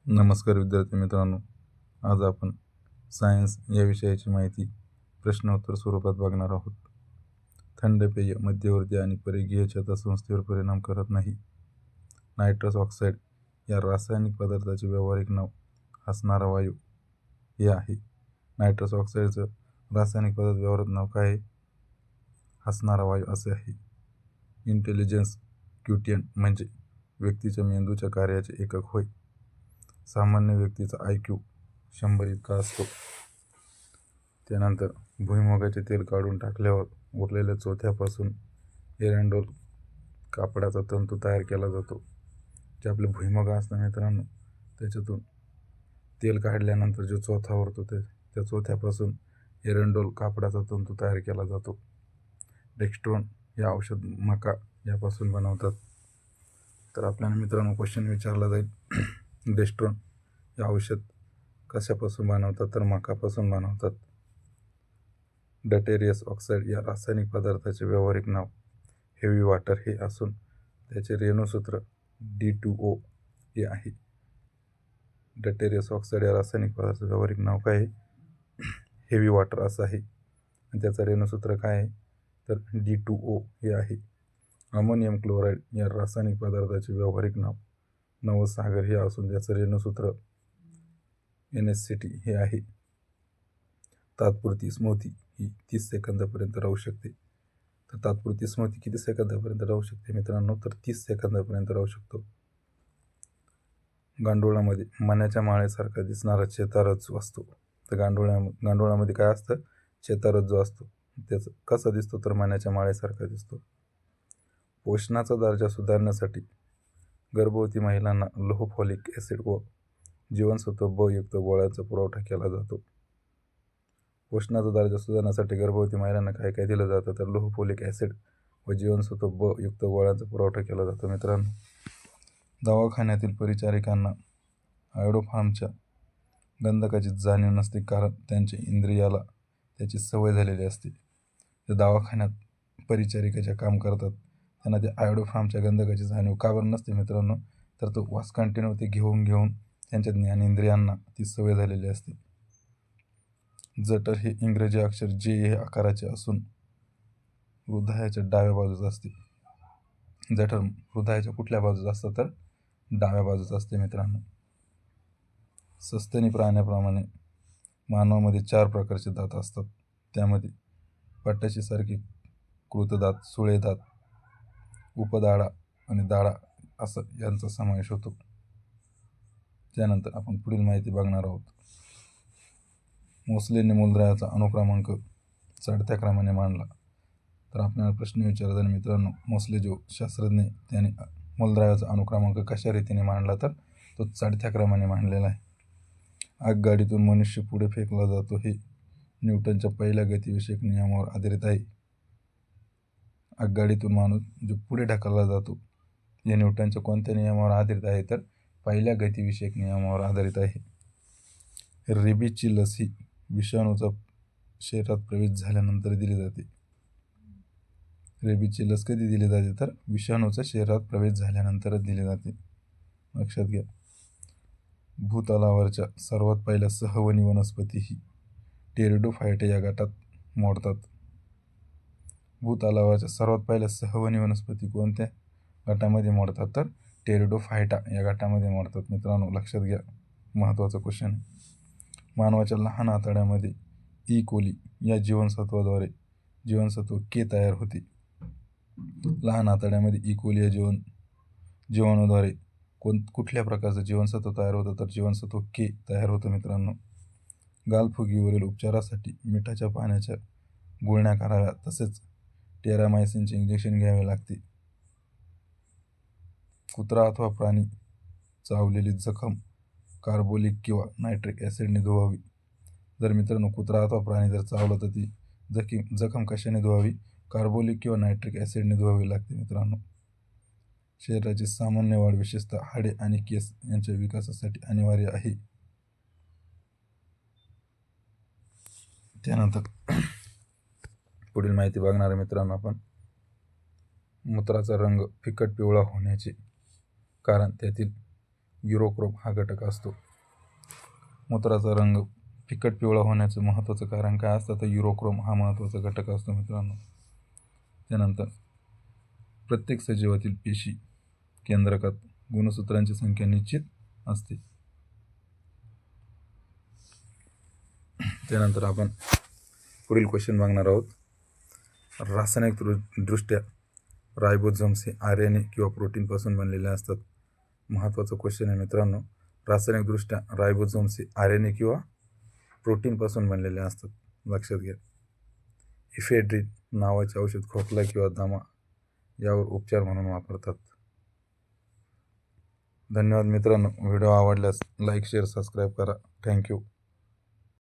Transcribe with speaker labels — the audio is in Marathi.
Speaker 1: नमस्कार विद्यार्थी मित्रांनो, आज आपण सायन्स या विषयाची माहिती प्रश्नोत्तर स्वरूपात बघणार आहोत. थंड पेय मध्यवर्ती आणि परिघीय चेतासंस्थेवर परिणाम करत नाही. नायट्रस ऑक्साईड या रासायनिक पदार्थाचे व्यावहारिक नाव हसणारा वायू हे आहे. नायट्रस ऑक्साईडचं रासायनिक पदार्थ व्यावहारिक नाव काय आहे? हसणारा वायू असे आहे. इंटेलिजन्स क्वोटिएंट म्हणजे व्यक्तीच्या मेंदूच्या कार्याचे एकक होय. सामान्य व्यक्तीचा IQ 100 इतका असतो. त्यानंतर भुईमुगाचे तेल काढून टाकल्यावर उरलेल्या चोथ्यापासून एरंडोल कापडाचा तंतू तयार केला जातो. जे आपले भुईमुग असतात मित्रांनो, त्याच्यातून तेल काढल्यानंतर जो चोथा उरतो त्या चोथ्यापासून एरंडोल कापडाचा तंतू तयार केला जातो. डेक्स्ट्रोन हे औषध मका यापासून बनवतात. तर आपल्याला मित्रांनो क्वेश्चन विचारला जाईल, डेक्स्ट्रोन हे औषध कशापासून बनवतात? तर मकापासून बनवतात. डटेरियस ऑक्साईड या रासायनिक पदार्थाचे व्यावहारिक नाव हेवी वॉटर हे असून त्याचे रेणुसूत्र D2O हे आहे. डटेरियस ऑक्साईड या रासायनिक पदार्थाचे व्यावहारिक नाव काय आहे? हेवी वॉटर असं आहे. आणि त्याचं रेणुसूत्र काय आहे? तर D2O हे आहे. अमोनियम क्लोराईड या रासायनिक पदार्थाचे व्यावहारिक नाव नवसागर हे असून त्याचं रेणुसूत्र NaCl हे आहे. तात्पुरती स्मृती ही 30 सेकंदापर्यंत राहू शकते. तर तात्पुरती स्मृती किती सेकंदापर्यंत राहू शकते मित्रांनो? तर 30 सेकंदापर्यंत राहू शकतो. गांडुळामध्ये मण्याच्या माळेसारखा दिसणारा चेतारज्जू असतो. तर गांडुळामध्ये काय असतं? चेतारज्जू असतो. त्याचं कसा दिसतो? तर मण्याच्या माळेसारखा दिसतो. पोषणाचा दर्जा सुधारण्यासाठी गर्भवती महिलांना लोह फॉलिक ॲसिड व जीवनसत्व ब युक्त गोळ्याचा पुरवठा केला जातो. पोषणाचा दर्जा सुधारण्यासाठी गर्भवती महिलांना काय काय दिलं जातं? तर लोह फॉलिक ॲसिड व जीवनसत्व ब युक्त गोळ्यांचा पुरवठा केला जातो. मित्रांनो, दवाखान्यातील परिचारिकांना आयोडोफार्मच्या गंधकाची जाणीव नसते, कारण त्यांच्या इंद्रियाला त्याची सवय झालेली असते. ते दवाखान्यात परिचारिकाचे काम करतात, त्यांना ते आयोडोफार्मच्या गंधकाची जाणीव का बरं नसते मित्रांनो? तर तो वास कंटिन्यू ते घेऊन त्यांच्या ज्ञानेंद्रियांना ती सवय झालेली असते. जठर हे इंग्रजी अक्षर J हे आकाराचे असून हृदयाच्या डाव्या बाजूस असते. जठर हृदयाच्या कुठल्या बाजूस असतं? तर डाव्या बाजूस असते मित्रांनो. सस्तनी प्राण्याप्रमाणे मानवामध्ये 4 प्रकारचे दात असतात. त्यामध्ये पट्टाशीसारखी कृतदात, सुळे दात, उपदाढा आणि दाढा असं यांचा समावेश होतो. त्यानंतर आपण पुढील माहिती बघणार आहोत. मोसलेने मूलद्रव्याचा अनुक्रमांक चढत्या क्रमाने मांडला. तर आपल्याला प्रश्न विचारला मित्रांनो, मोसले जो शास्त्रज्ञ त्याने मूलद्रव्याचा अनुक्रमांक कशा रीतीने मांडला? तर तो चढत्या क्रमाने मांडलेला आहे. आगगाडीतून मनुष्य पुढे फेकला जातो हे न्यूटनच्या पहिल्या गतिविषयक नियमावर आधारित आहे. आगगाडीतून माणूस जो पुढे ढकलला जातो हे न्यूटनच्या कोणत्या नियमावर आधारित आहे? तर पहिल्या गतिविषयक नियमावर आधारित आहे. रेबीजची लस ही विषाणूचा शरीरात प्रवेश झाल्यानंतर दिली जाते. रेबीजची लस कधी दिली जाते? तर विषाणूचा शरीरात प्रवेश झाल्यानंतरच दिली जाते, लक्षात घ्या. भूतलावरच्या सर्वात पहिल्या सहवनी वनस्पती ही टेरिडोफायटा या गटात मोडतात. भूतलावरच्या सर्वात पहिल्या सहवनी वनस्पती कोणत्या गटामध्ये मोडतात? तर टेरिडोफायटा या गटामध्ये मोडतात. मित्रांनो, लक्षात घ्या, महत्त्वाचा क्वेश्चन आहे. मानवाच्या लहान आतड्यामध्ये ई कोली या जीवनसत्वाद्वारे जीवनसत्व के तयार होते. लहान आतड्यामध्ये ई कोली या जीवाणूद्वारे कुठल्या प्रकारचं जीवनसत्व तयार होतं? तर जीवनसत्व के तयार होतं. मित्रांनो, गालफुगीवरील उपचारासाठी मिठाच्या पाण्याच्या गुळण्या कराव्या, तसेच टेरामायसिनचे इंजेक्शन घ्यावे लागते. कुत्रा अथवा प्राणी चावलेली जखम कार्बोलिक किंवा नायट्रिक ॲसिडने धुवावी. जर मित्रांनो कुत्रा अथवा प्राणी जर चावलं तर ती जखम कशाने धुवावी? कार्बोलिक किंवा नायट्रिक ॲसिडने धुवावी लागते. मित्रांनो, शरीराची सामान्य वाढ विशेषतः हाडे आणि केस यांच्या विकासासाठी अनिवार्य आहे. त्यानंतर पुढील माहिती बघणार आहे मित्रांनो आपण. मूत्राचा रंग फिकट पिवळा होण्याचे कारण त्यातील युरोक्रोम हा घटक असतो. मूत्राचा रंग फिकट पिवळा होण्याचं महत्त्वाचं कारण काय असतं, तर युरोक्रोम हा महत्त्वाचा घटक असतो मित्रांनो. त्यानंतर प्रत्येक सजीवातील पेशी केंद्रकात गुणसूत्रांची संख्या निश्चित असते. त्यानंतर आपण पुढील क्वेश्चन बघणार आहोत. रासायनिक दृष्ट्या रायबोझोम्स हे RNA किंवा प्रोटीनपासून बनलेले असतात. महत्त्वाचा क्वेश्चन आहे मित्रांनो. रासायनिकदृष्ट्या रायबोझोम्स हे RNA किंवा प्रोटीनपासून बनलेले असतात. लक्षात घ्या. इफेड्रिन नावाचे औषध खोकला किंवा दमा यावर उपचार म्हणून वापरतात. धन्यवाद मित्रांनो. व्हिडिओ आवडल्यास लाईक, शेअर, सबस्क्राईब करा. थँक्यू.